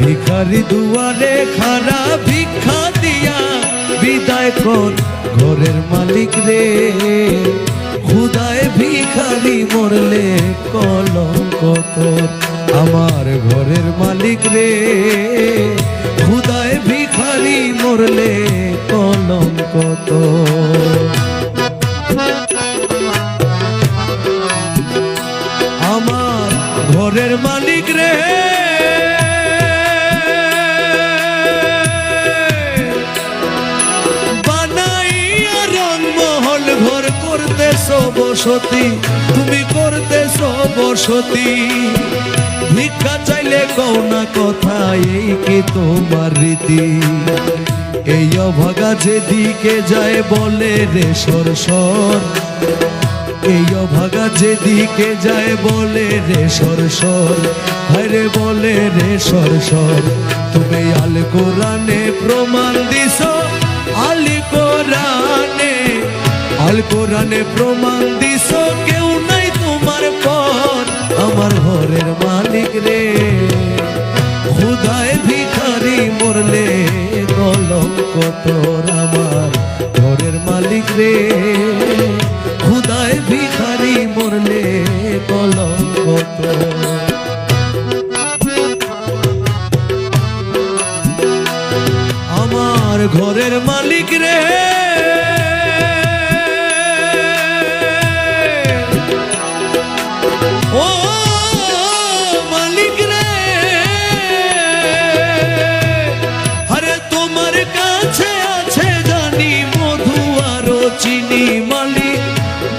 ভিখারি দুয়ারে খারা ভিক্ষা দিয়া বিদায় কর ঘরের মালিক রে। খুদায় ভিখারি মরলে কলঙ্ক তোর আমার ঘরের মালিক রে। খুদায় ভিখারি মরলে কলঙ্ক তোর আমার ঘরের মালিক রে। ঘর করতেছ বসতি তুমি করতেছ বসতি। ভিক্ষা চাইলে কও না কথা এই কি তোমার রীতি। এই অভাগা যেদিকে যায় বলে রে সর সর। এই অভাগা যেদিকে যায় বলে রে সর সর। হায়রে বলে রে সর সর। তুমি আল কোরআনে প্রমাণ দিছ আল কোরআনে আল কোরআনে প্রমাণ দিছ কেউ নাই তোমার পর আমার ঘরের মালিক রে। খুদায় ভিখারি মরলে কলঙ্ক তোর আমার ঘরের মালিক রে। খুদায় ভিখারি মরলে কলঙ্ক তোর আমার ঘরের মালিক রে। ও মালিক রে আরে তোমার কাছে আছে জানি মধু আরো চিনি মালিক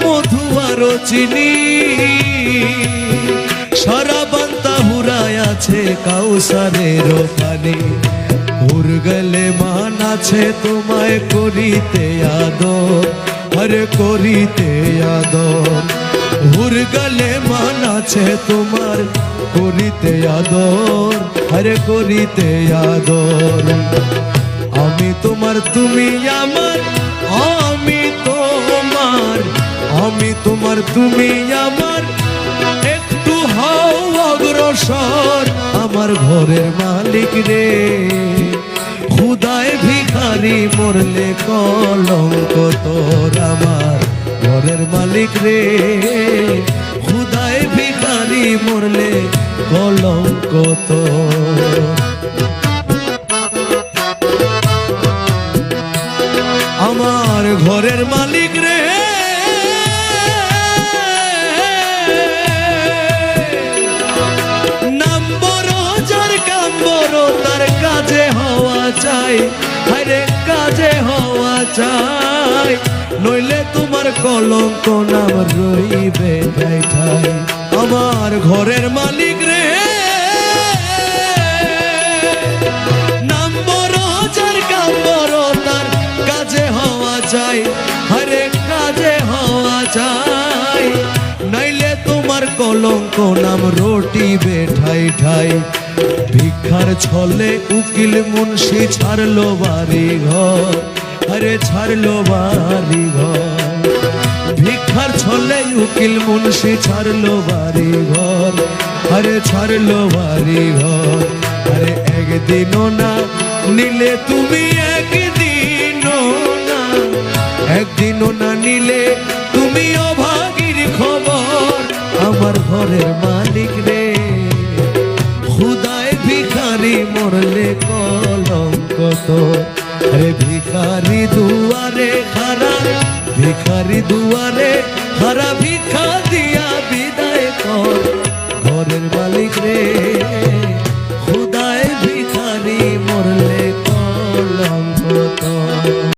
মধু আরো চিনি। সারা বান্তা হুরায় আছে কাউসারের পানি। উর গেলে মান আছে তোমায় করিতে আদর আরে করিতে আদর। হুর গলে মান আছে তোমার করিতে আদর আরে করিতে আদর। আমি তোমার তুমি আমার আমি তোমার আমি তোমার তুমি আমার একটু হও অগ্রসর আমার ঘরের মালিক রে। খুদায় ভিখারি মরলে কলঙ্ক তোর আমার ঘরের মালিক রে। খুদায় ভিখারি মরলে কলঙ্ক তোর আমার ঘরের মালিক রে। নাম বড় যার কাম বড় তার কাজে হওয়া চাই আরে কাজে হওয়া চাই। নইলে তোমার কলঙ্ক নাম রইবে ঠাই ঠাই আমার ঘরের মালিক রে। নাম বড় যার কাম বড় তার কাজে হওয়া চাই আরে কাজে হওয়া চাই। নাইলে তোমার কলঙ্ক নাম রটিবে ঠাই ঠাই। ভিক্ষার ছলে উকিল মুন্সি ছাড়লো বাড়ি ঘর আরে ছাড়লো বাড়ি ঘর। ভিক্ষার ছলে উকিল মুন্সি ছাড়লো বাড়ি ঘর আরে ছাড়লো বাড়ি ঘর। আরে একদিনও না নিলে তুমি একদিনও না একদিনও না নিলে তুমি অভাগীর খবর আমার ঘরের মালিক রে। খুদায় ভিখারি মরলে কলঙ্ক তোর আরে ভিখারি দুয়ারে খারা ভিখারি দুয়ারে খারা